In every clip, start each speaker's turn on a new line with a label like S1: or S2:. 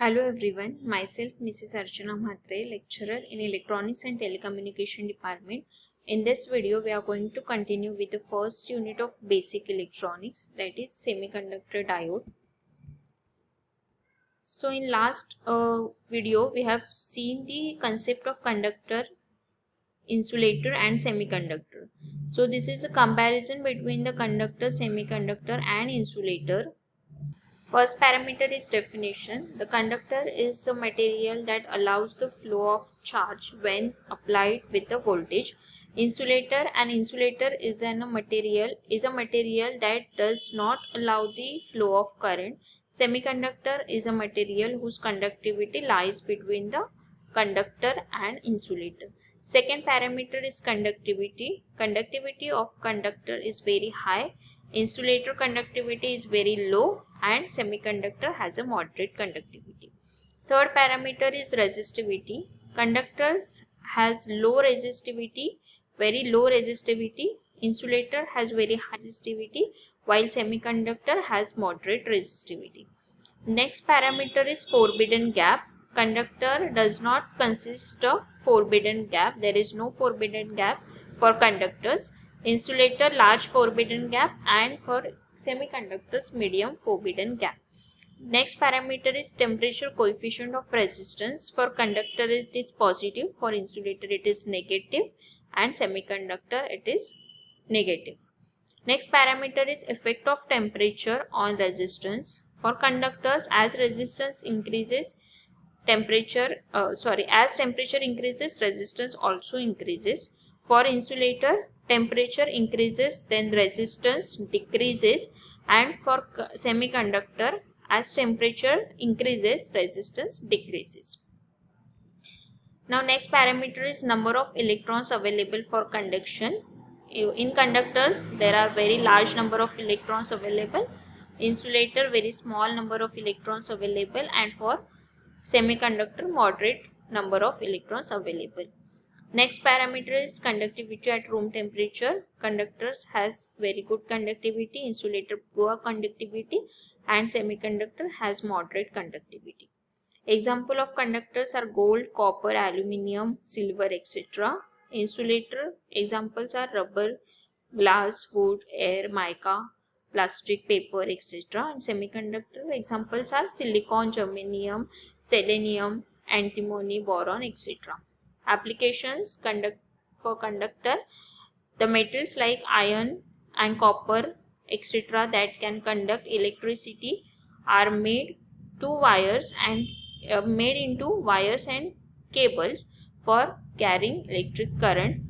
S1: Hello everyone, myself Mrs. Archana Mhatre, lecturer in Electronics and Telecommunication Department. In this video, we are going to continue with the first unit of basic electronics, that is semiconductor diode. So in last video, we have seen the concept of conductor, insulator and semiconductor. So this is a comparison between the conductor, semiconductor and insulator. First parameter is definition. The conductor is a material that allows the flow of charge when applied with the voltage. Insulator, an insulator is a material that does not allow the flow of current. Semiconductor is a material whose conductivity lies between the conductor and insulator. Second parameter is conductivity. Conductivity of conductor is very high. Insulator conductivity is very low and semiconductor has a moderate conductivity. Third parameter is resistivity. Conductors has low resistivity, very low resistivity. Insulator has very high resistivity while semiconductor has moderate resistivity. Next parameter is forbidden gap. Conductor does not consist of forbidden gap. There is no forbidden gap for conductors. Insulator large forbidden gap and for semiconductors medium forbidden gap. Next parameter is temperature coefficient of resistance. For conductor it is positive, for insulator it is negative and semiconductor it is negative. Next parameter is effect of temperature on resistance. For conductors, as resistance increases, as temperature increases, resistance also increases. For insulator, temperature increases, then resistance decreases, and for semiconductor, as temperature increases, resistance decreases. Now next parameter is number of electrons available for conduction. In conductors there are very large number of electrons available. Insulator very small number of electrons available, and for semiconductor moderate number of electrons available. Next parameter is conductivity at room temperature. Conductors has very good conductivity, insulator poor conductivity and semiconductor has moderate conductivity. Example of conductors are gold, copper, aluminium, silver, etc. Insulator examples are rubber, glass, wood, air, mica, plastic, paper, etc. And semiconductor examples are silicon, germanium, selenium, antimony, boron, etc. Applications for conductor, the metals like iron and copper, etc. that can conduct electricity are made into wires and cables for carrying electric current.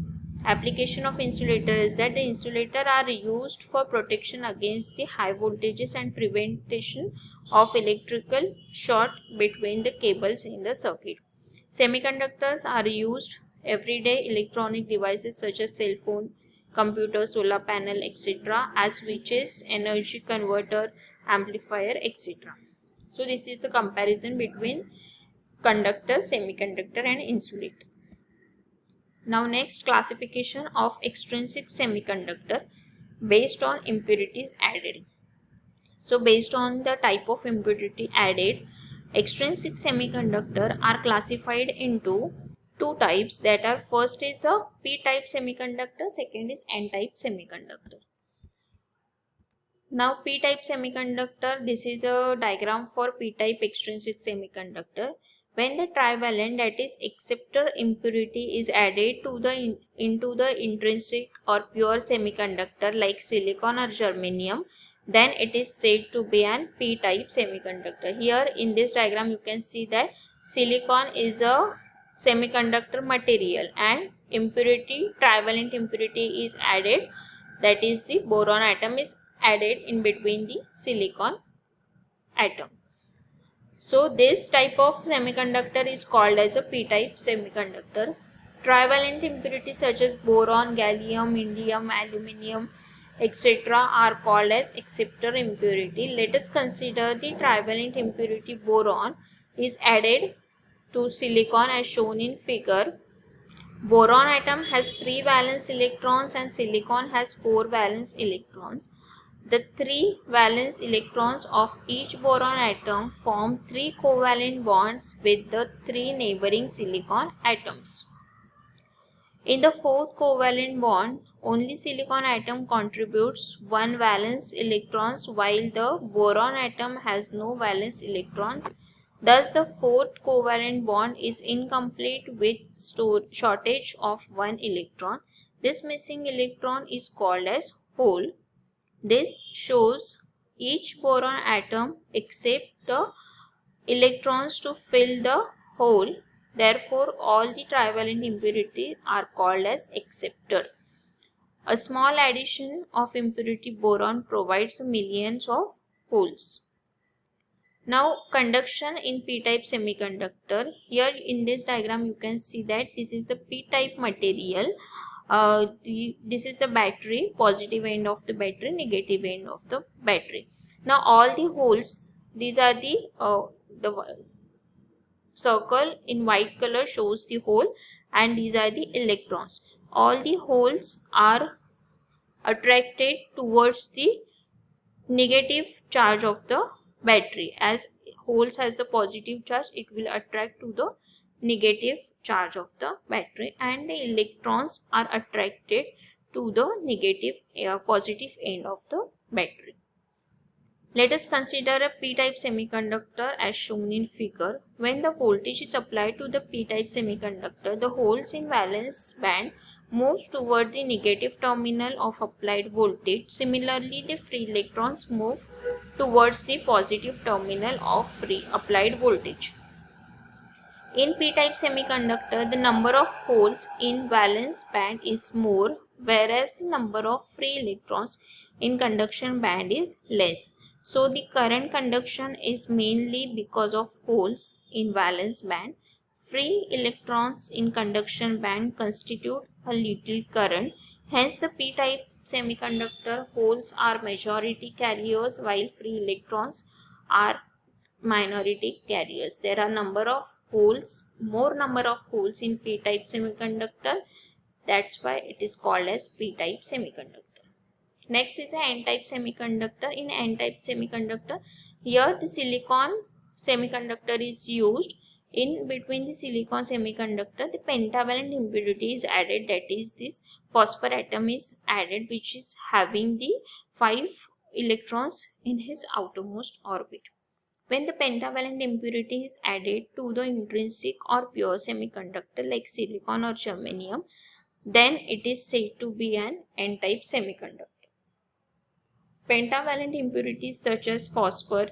S1: Application of insulator is that the insulator are used for protection against the high voltages and prevention of electrical short between the cables in the circuit. Semiconductors are used everyday electronic devices such as cell phone, computer, solar panel, etc. as switches, energy converter, amplifier, etc. So this is the comparison between conductor, semiconductor and insulator. Now next, classification of extrinsic semiconductor based on impurities added. So based on the type of impurity added, extrinsic semiconductor are classified into two types, that are first is a p-type semiconductor, second is n-type semiconductor. Now p-type semiconductor, this is a diagram for p-type extrinsic semiconductor. When the trivalent, that is acceptor impurity, is added to into the intrinsic or pure semiconductor like silicon or germanium, then it is said to be an p-type semiconductor. Here in this diagram you can see that silicon is a semiconductor material and trivalent impurity is added, that is the boron atom is added in between the silicon atom. So this type of semiconductor is called as a p-type semiconductor. Trivalent impurities such as boron, gallium, indium, aluminium, etc. are called as acceptor impurity. Let us consider the trivalent impurity boron is added to silicon as shown in figure. Boron atom has 3 valence electrons and silicon has 4 valence electrons. The three valence electrons of each boron atom form three covalent bonds with the three neighboring silicon atoms. In the fourth covalent bond, only silicon atom contributes one valence electron while the boron atom has no valence electron. Thus, the fourth covalent bond is incomplete with shortage of one electron. This missing electron is called as hole. This shows each boron atom except the electrons to fill the hole. Therefore, all the trivalent impurities are called as acceptor. A small addition of impurity boron provides millions of holes. Now, conduction in p-type semiconductor. Here in this diagram you can see that this is the p-type material. This is the battery, positive end of the battery, negative end of the battery. Now all the holes, these are the circle in white color shows the hole, and these are the electrons. All the holes are attracted towards the negative charge of the battery. As holes has the positive charge, it will attract to the negative charge of the battery, and the electrons are attracted to the negative positive end of the battery. Let us consider a p-type semiconductor as shown in figure. When the voltage is applied to the p-type semiconductor, the holes in valence band moves toward the negative terminal of applied voltage. Similarly, the free electrons move towards the positive terminal of free applied voltage. In p-type semiconductor, the number of holes in valence band is more, whereas the number of free electrons in conduction band is less. So the current conduction is mainly because of holes in valence band. Free electrons in conduction band constitute a little current. Hence the p-type semiconductor holes are majority carriers while free electrons are minority carriers. There are more number of holes in p-type semiconductor. That's why it is called as p-type semiconductor. Next is a n-type semiconductor. In n-type semiconductor, here the silicon semiconductor is used. In between the silicon semiconductor, the pentavalent impurity is added, that is this phosphor atom is added, which is having the 5 electrons in his outermost orbit. When the pentavalent impurity is added to the intrinsic or pure semiconductor like silicon or germanium, then it is said to be an n-type semiconductor. Pentavalent impurities such as phosphor,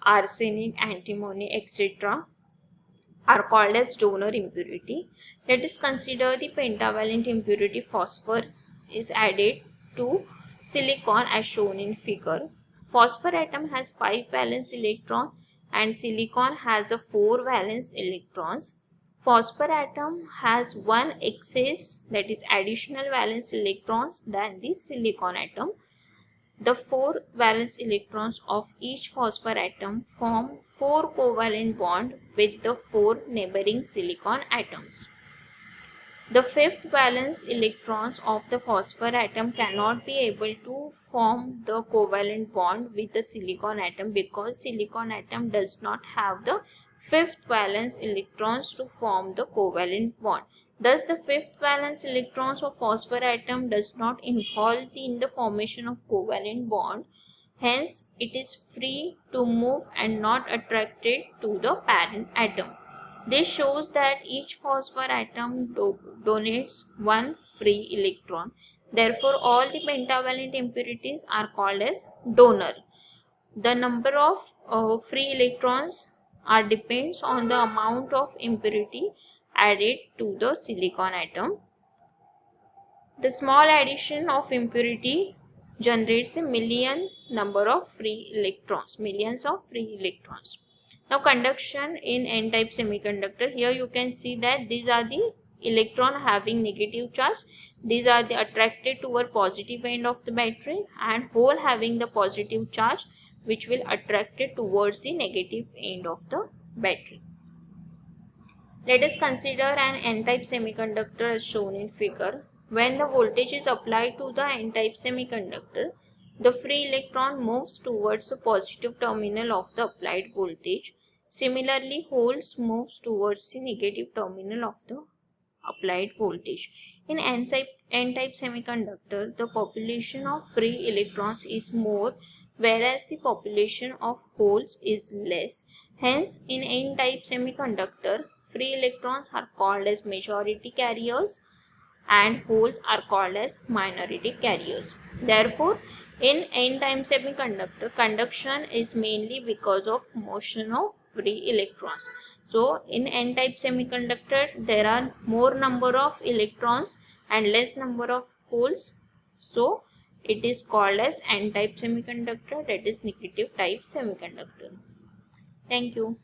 S1: arsenic, antimony, etc. are called as donor impurity. Let us consider the pentavalent impurity phosphor is added to silicon as shown in figure. Phosphor atom has 5 valence electrons and silicon has a 4 valence electrons. Phosphor atom has one excess, that is additional valence electrons than the silicon atom. The 4 valence electrons of each phosphor atom form 4 covalent bonds with the 4 neighboring silicon atoms. The 5th valence electrons of the phosphor atom cannot be able to form the covalent bond with the silicon atom because silicon atom does not have the 5th valence electrons to form the covalent bond. Thus, the 5th valence electrons of phosphor atom does not involve in the formation of covalent bond. Hence, it is free to move and not attracted to the parent atom. This shows that each phosphor atom donates one free electron. Therefore, all the pentavalent impurities are called as donor. The number of free electrons depends on the amount of impurity added to the silicon atom. The small addition of impurity generates a million number of free electrons, millions of free electrons. Now conduction in n-type semiconductor, here you can see that these are the electron having negative charge. These are the attracted toward positive end of the battery, and hole having the positive charge which will attract it towards the negative end of the battery. Let us consider an n-type semiconductor as shown in figure. When the voltage is applied to the n-type semiconductor, the free electron moves towards the positive terminal of the applied voltage. Similarly, holes moves towards the negative terminal of the applied voltage. In n-type semiconductor, the population of free electrons is more, whereas the population of holes is less. Hence, in n-type semiconductor, free electrons are called as majority carriers and holes are called as minority carriers. Therefore, in n-type semiconductor, conduction is mainly because of motion of free electrons. So, in n-type semiconductor, there are more number of electrons and less number of holes. So, it is called as n-type semiconductor, that is negative type semiconductor. Thank you.